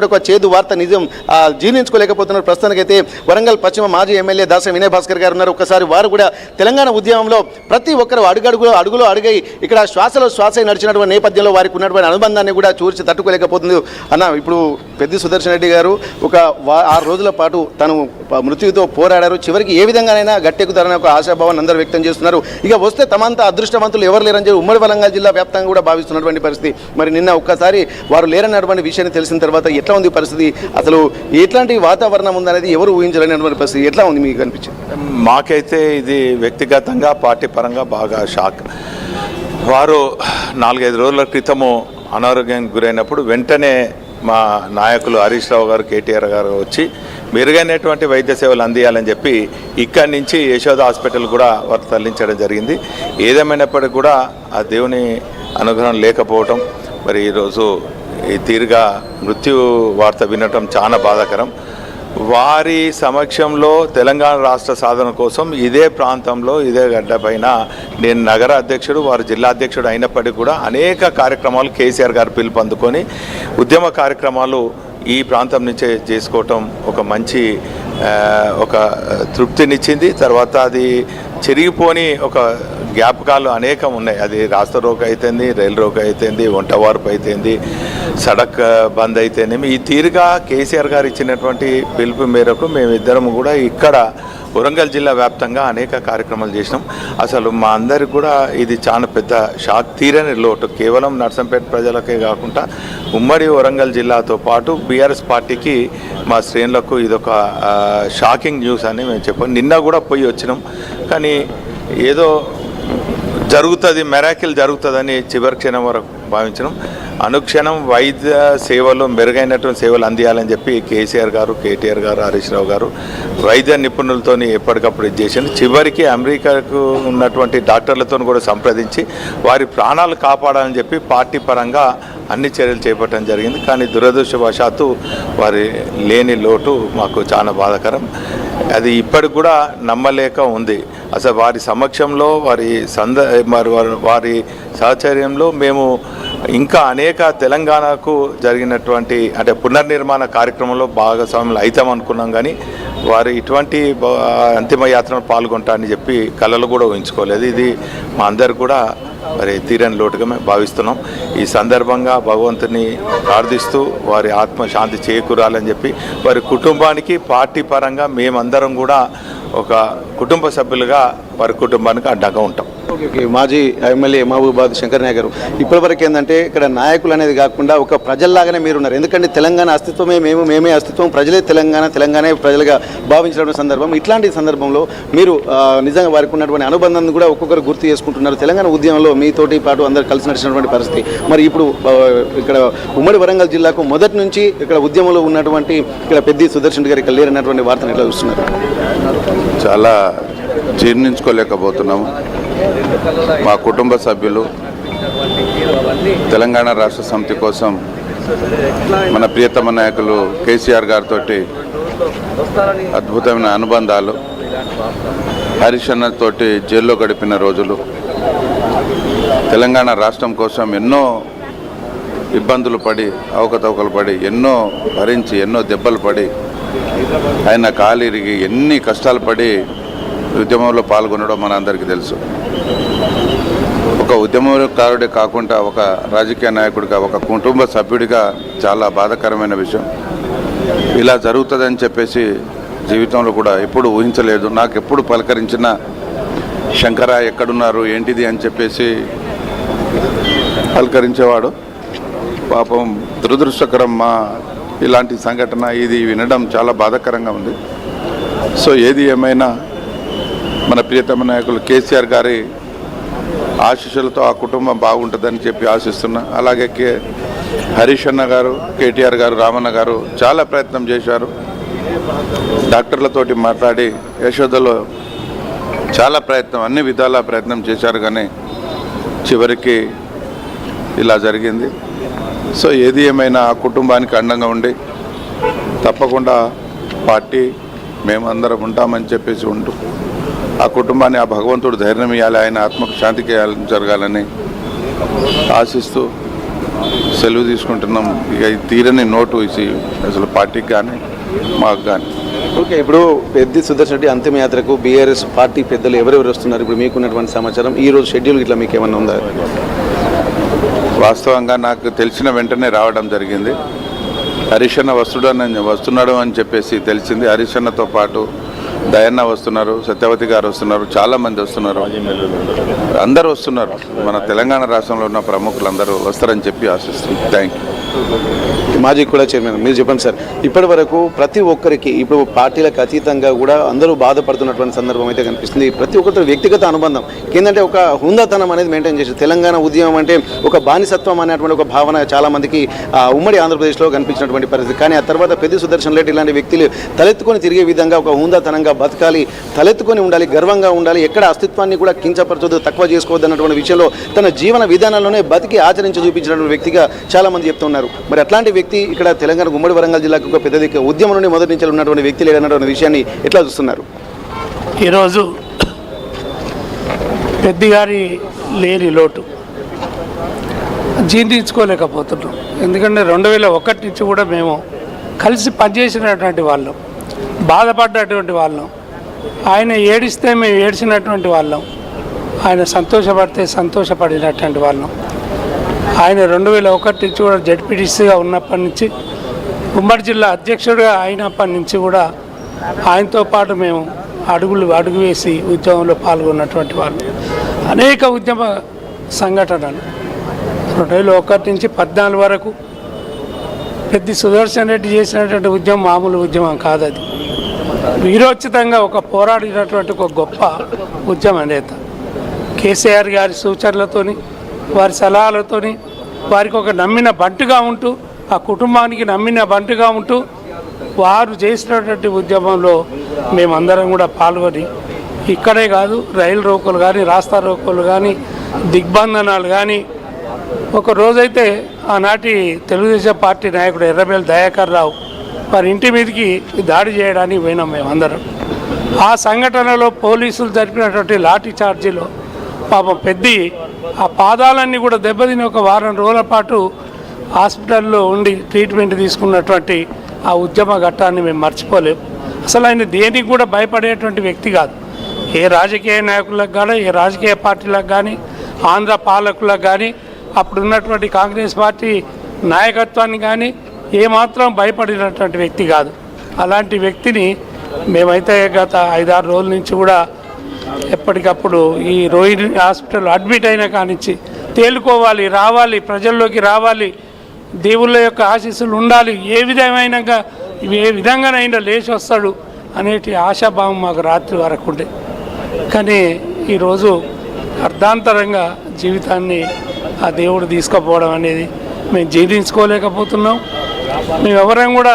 ఒక చేదు వార్త నిజం జీర్ణించుకోలేకపోతున్నారు. ప్రస్తుతానికైతే వరంగల్ పశ్చిమ మాజీ ఎమ్మెల్యే దాస వినయ్ భాస్కర్ గారు ఉన్నారు. ఒకసారి వారు కూడా తెలంగాణ ఉద్యమంలో ప్రతి ఒక్కరు అడుగులో అడుగై ఇక్కడ శ్వాసలో శ్వాస నడిచినటువంటి నేపథ్యంలో వారికి ఉన్నటువంటి అనుబంధాన్ని కూడా చూసి తట్టుకోలేకపోతుంది అన్న. ఇప్పుడు పెద్ది సుదర్శన్ రెడ్డి గారు ఒక 6 రోజుల పాటు తను మృత్యుతో పోరాడారు. చివరికి ఏ విధంగానైనా గట్టెక్కుతారని ఒక ఆశాభావాన్ని అందరూ వ్యక్తం చేస్తున్నారు. ఇక వస్తే తమంతా అదృష్టవంతులు ఎవరు లేరని చెప్పి ఉమ్మడి వరంగల్ జిల్లా వ్యాప్తంగా కూడా భావిస్తున్నటువంటి పరిస్థితి. మరి నిన్న ఒక్కసారి వారు లేరన్నటువంటి విషయాన్ని తెలిసిన తర్వాత ఎట్లా ఉంది పరిస్థితి, అసలు ఎట్లాంటి వాతావరణం ఉందనేది ఎవరు ఊహించలేనటువంటి పరిస్థితి ఎట్లా ఉంది మీకు అనిపించింది? మాకైతే ఇది వ్యక్తిగతంగా పార్టీ పరంగా బాగా షాక్. వారు 4-5 రోజుల క్రితము అనారోగ్యానికి గురైనప్పుడు వెంటనే మా నాయకులు హరీష్ రావు గారు, కేటీఆర్ గారు వచ్చి మెరుగైనటువంటి వైద్య సేవలు అందియాలని చెప్పి ఇక్కడి నుంచి యశోద హాస్పిటల్ కూడా వారు తరలించడం జరిగింది. ఏదేమైనప్పటికీ కూడా ఆ దేవుని అనుగ్రహం లేకపోవటం, మరి ఈరోజు ఈ తీరుగా మృత్యు వార్త వినటం చాలా బాధాకరం. వారి సమక్షంలో తెలంగాణ రాష్ట్ర సాధన కోసం ఇదే ప్రాంతంలో ఇదే గడ్డపైన నేను నగర అధ్యక్షుడు, వారు జిల్లా అధ్యక్షుడు అయినప్పటికీ కూడా అనేక కార్యక్రమాలు కేసీఆర్ గారు పిలుపు అందుకొని ఉద్యమ కార్యక్రమాలు ఈ ప్రాంతం నుంచే చేసుకోవటం ఒక మంచి ఒక తృప్తినిచ్చింది. తర్వాత అది చెరిగిపోని ఒక జ్ఞాపకాలు అనేకం ఉన్నాయి. అది రాష్ట్ర రోక అయితేంది, రైలు రోక అయితేంది, వంటవార్పు అయితేంది, సడక్ బంద్ అయితేనేమి, ఈ తీరుగా కేసీఆర్ గారు ఇచ్చినటువంటి పిలుపు మేరకు మేమిద్దరం కూడా ఇక్కడ వరంగల్ జిల్లా వ్యాప్తంగా అనేక కార్యక్రమాలు చేసినాం. అసలు మా అందరికి కూడా ఇది చాలా పెద్ద షాక్, తీరని లోటు. కేవలం నర్సంపేట ప్రజలకే కాకుండా ఉమ్మడి వరంగల్ జిల్లాతో పాటు బీఆర్ఎస్ పార్టీకి మా శ్రేణులకు ఇదొక షాకింగ్ న్యూస్ అని మేము చెప్పాం. నిన్న కూడా పోయి వచ్చినాం, కానీ ఏదో జరుగుతుంది, మెరాకిల్ జరుగుతుందని చివరి క్షణం వరకు భావించడం. అనుక్షణం వైద్య సేవలు మెరుగైనటువంటి సేవలు అందియాలని చెప్పి కేసీఆర్ గారు, కేటీఆర్ గారు, హరీష్ రావు గారు వైద్య నిపుణులతో ఎప్పటికప్పుడు ఇది చేసింది. చివరికి అమెరికాకు ఉన్నటువంటి డాక్టర్లతో కూడా సంప్రదించి వారి ప్రాణాలు కాపాడాలని చెప్పి పార్టీ పరంగా అన్ని చర్యలు చేపట్టడం జరిగింది. కానీ దురదృష్టవశాత్తు వారి లేని లోటు మాకు చాలా బాధాకరం. అది ఇప్పటికి కూడా నమ్మలేక ఉంది. అసలు వారి సమక్షంలో వారి సహచర్యంలో మేము ఇంకా అనేక తెలంగాణకు జరిగినటువంటి అంటే పునర్నిర్మాణ కార్యక్రమంలో భాగస్వాములు అవుతాం అనుకున్నాం, కానీ వారు ఇటువంటి అంతిమ యాత్రలో పాల్గొంటారని చెప్పి కళలు కూడా ఊహించుకోలేదు. ఇది మా అందరు కూడా మరి తీరని లోటుగా మేము భావిస్తున్నాం. ఈ సందర్భంగా భగవంతుని ప్రార్థిస్తూ వారి ఆత్మశాంతి చేకూరాలని చెప్పి వారి కుటుంబానికి పార్టీ పరంగా మేమందరం కూడా ఒక కుటుంబ సభ్యులుగా వారి కుటుంబానికి అండగా ఉంటాం. మాజీ ఎమ్మెల్యే మహబూబాద్ శంకర్ నాయక్ గారు, ఇప్పటివరకు ఏంటంటే ఇక్కడ నాయకులు అనేది కాకుండా ఒక ప్రజల్లాగానే మీరు ఉన్నారు. ఎందుకంటే తెలంగాణ అస్తిత్వమే మేమే అస్తిత్వం, ప్రజలే తెలంగాణే ప్రజలుగా భావించిన సందర్భం. ఇట్లాంటి సందర్భంలో మీరు నిజంగా వారికి ఉన్నటువంటి అనుబంధాన్ని కూడా ఒక్కొక్కరు గుర్తు చేసుకుంటున్నారు. తెలంగాణ ఉద్యమంలో మీతోటి పాటు అందరు కలిసి నడిచినటువంటి పరిస్థితి. మరి ఇప్పుడు ఇక్కడ ఉమ్మడి వరంగల్ జిల్లాకు మొదటి నుంచి ఇక్కడ ఉద్యమంలో ఉన్నటువంటి ఇక్కడ పెద్ది సుదర్శన్ గారు ఇక్కడ లేరన్నటువంటి వార్తను ఎట్లా చూస్తున్నారు? చాలా జీర్ణించుకోలేకపోతున్నాము. మా కుటుంబ సభ్యులు తెలంగాణ రాష్ట్ర సమితి కోసం మన ప్రియతమ నాయకులు కేసీఆర్ గారితో అద్భుతమైన అనుబంధాలు, హరీష్ అన్నతోటి జైల్లో గడిపిన రోజులు, తెలంగాణ రాష్ట్రం కోసం ఎన్నో ఇబ్బందులు పడి అవకతవకలు పడి ఎన్నో భరించి ఎన్నో దెబ్బలు పడి ఆయన కాలిరిగి ఎన్ని కష్టాలు పడి ఉద్యమంలో పాల్గొనడం మన అందరికీ తెలుసు. ఒక ఉద్యమకారుడే కాకుండా ఒక రాజకీయ నాయకుడిగా, ఒక కుటుంబ సభ్యుడిగా చాలా బాధాకరమైన విషయం. ఇలా జరుగుతుందని చెప్పేసి జీవితంలో కూడా ఎప్పుడు ఊహించలేదు. నాకు ఎప్పుడు పలకరించిన శంకర ఎక్కడున్నారు ఏంటిది అని చెప్పేసి పలకరించేవాడు. పాపం దురదృష్టకరం ఇలాంటి సంఘటన ఇది వినడం చాలా బాధాకరంగా ఉంది. సో ఏది ఏమైనా మన ప్రియతమ నాయకులు కేసీఆర్ గారి ఆశీస్సులతో ఆ కుటుంబం బాగుంటుందని చెప్పి ఆశిస్తున్నా. అలాగే హరీష్ అన్న గారు, కేటీఆర్ గారు, రామన్న గారు చాలా ప్రయత్నం చేశారు. డాక్టర్లతోటి మాట్లాడి యశోదలో చాలా ప్రయత్నం, అన్ని విధాల ప్రయత్నం చేశారు, కానీ చివరికి ఇలా జరిగింది. సో ఏది ఏమైనా ఆ కుటుంబానికి అండంగా ఉండి తప్పకుండా పార్టీ మేమందరం ఉంటామని చెప్పేసి ఉంటూ ఆ కుటుంబాన్ని ఆ భగవంతుడు ధైర్యం ఇవ్వాలి, ఆయన ఆత్మకు శాంతికి జరగాలని ఆశిస్తూ సెలవు తీసుకుంటున్నాం. ఇక ఇది తీరని నోటు ఇసి అసలు పార్టీకి కానీ మాకు కానీ. ఓకే, ఇప్పుడు పెద్ది సుదర్శన్ రెడ్డి అంతిమయాత్రకు బీఆర్ఎస్ పార్టీ పెద్దలు ఎవరెవరు వస్తున్నారు? ఇప్పుడు మీకున్నటువంటి సమాచారం ఈ రోజు షెడ్యూల్ ఇట్లా మీకు ఏమన్నా ఉందా? వాస్తవంగా నాకు తెలిసిన వెంటనే రావడం జరిగింది. హరీష్ అన్న వస్తున్నాడు అని చెప్పేసి తెలిసింది. హరీష్ అన్నతో పాటు దయన్న వస్తున్నారు, సత్యవతి గారు వస్తున్నారు, చాలామంది వస్తున్నారు, అందరూ వస్తున్నారు. మన తెలంగాణ రాష్ట్రంలో ఉన్న ప్రముఖులు అందరూ వస్తారని చెప్పి ఆశిస్తుంది. Thank you. మాజీ కూడా చైర్మన్ మీరు చెప్పండి సార్, ఇప్పటి వరకు ప్రతి ఒక్కరికి ఇప్పుడు పార్టీలకు అతీతంగా కూడా అందరూ బాధపడుతున్నటువంటి సందర్భం అయితే కనిపిస్తుంది. ప్రతి ఒక్కరితో వ్యక్తిగత అనుబంధం ఏంటంటే ఒక హుందాతనం అనేది మెయింటైన్ చేసి తెలంగాణ ఉద్యమం అంటే ఒక బానిసత్వం అనేటువంటి ఒక భావన చాలా మందికి ఉమ్మడి ఆంధ్రప్రదేశ్లో కనిపించినటువంటి పరిస్థితి. కానీ ఆ తర్వాత పెద్ది సుదర్శన్ రెడ్డి ఇలాంటి వ్యక్తులు తలెత్తుకొని తిరిగే విధంగా ఒక హుందాతనంగా బతకాలి, తలెత్తుకొని ఉండాలి, గర్వంగా ఉండాలి, ఎక్కడ అస్తిత్వాన్ని కూడా కించపరచొద్దు, తక్కువ చేసుకోవద్దు అన్నటువంటి విషయంలో తన జీవన విధానంలోనే బతికి ఆచరించి చూపించినటువంటి వ్యక్తిగా చాలా మంది చెప్తున్నారు. మరి అట్లాంటి వ్యక్తి ఇక్కడ తెలంగాణ ఉమ్మడి వరంగల్ జిల్లాకు ఒక పెద్ద దిక్కు ఉద్యమం నుండి మొదటి నుంచి ఉన్నటువంటి వ్యక్తి లేదన్నటువంటి విషయాన్ని ఎట్లా చూస్తున్నారు? ఈరోజు పెద్దిగారి లేని లోటు జీర్ణించుకోలేకపోతున్నాం. ఎందుకంటే 2001 నుంచి కూడా మేము కలిసి పనిచేసినటువంటి వాళ్ళం, బాధపడ్డటువంటి వాళ్ళం. ఆయన ఏడిస్తే మేము ఏడ్చినటువంటి వాళ్ళం, ఆయన సంతోషపడితే సంతోషపడినటువంటి వాళ్ళం. ఆయన 2001 నుంచి కూడా జడ్పీటీసీగా ఉన్నప్పటి నుంచి ఉమ్మడి జిల్లా అధ్యక్షుడిగా అయినప్పటి నుంచి కూడా ఆయనతో పాటు మేము అడుగు వేసి ఉద్యమంలో పాల్గొన్నటువంటి వాళ్ళు. అనేక ఉద్యమ సంఘటనలు 2001 నుంచి 2014 వరకు పెద్ది సుదర్శన్ రెడ్డి చేసినటువంటి ఉద్యమం మామూలు ఉద్యమం కాదు. అది వీరోచితంగా ఒక పోరాడినటువంటి ఒక గొప్ప ఉద్యమ నేత. కేసీఆర్ గారి సూచనలతోని, వారి సలహాలతోని, వారికి ఒక నమ్మిన బంటుగా ఉంటూ, ఆ కుటుంబానికి నమ్మిన బంటుగా ఉంటూ వారు చేసినటువంటి ఉద్యమంలో మేమందరం కూడా పాల్గొని ఇక్కడే కాదు రైలు రోకోలు కానీ, రాస్తా రోకోలు కానీ, దిగ్బంధనాలు కానీ, ఒక రోజైతే ఆనాటి తెలుగుదేశం పార్టీ నాయకుడు ఎర్రబెల్లి దయాకర్ రావు వారి ఇంటి మీదకి దాడి చేయడానికి పోయినాం మేమందరం. ఆ సంఘటనలో పోలీసులు జరిపినటువంటి లాఠీ చార్జీలో పాపం పెద్ది ఆ పాదాలన్నీ కూడా దెబ్బతిని ఒక వారం రోజుల పాటు హాస్పిటల్లో ఉండి ట్రీట్మెంట్ తీసుకున్నటువంటి ఆ ఉద్యమ ఘట్టాన్ని మేము మర్చిపోలేము. అసలు ఆయన దేనికి కూడా భయపడేటువంటి వ్యక్తి కాదు. ఏ రాజకీయ నాయకులకు కానీ, ఏ రాజకీయ పార్టీలకు కానీ, ఆంధ్ర పాలకులకు కానీ, అప్పుడున్నటువంటి కాంగ్రెస్ పార్టీ నాయకత్వాన్ని కానీ ఏమాత్రం భయపడినటువంటి వ్యక్తి కాదు. అలాంటి వ్యక్తిని మేమైతే గత 5-6 రోజుల నుంచి కూడా ఎప్పటికప్పుడు ఈ రోహిణి హాస్పిటల్ అడ్మిట్ అయిన కానించి తేలుకోవాలి, రావాలి, ప్రజల్లోకి రావాలి, దేవుళ్ళ యొక్క ఆశీస్సులు ఉండాలి, ఏ విధంగానైనా లేచి వస్తాడు అనేటి ఆశాభావం మాకు రాత్రి వరకు ఉండే. కానీ ఈరోజు అర్ధాంతరంగా జీవితాన్ని ఆ దేవుడు తీసుకుపోవడం అనేది మేము జీర్ణించుకోలేకపోతున్నాం. మేము ఎవరం కూడా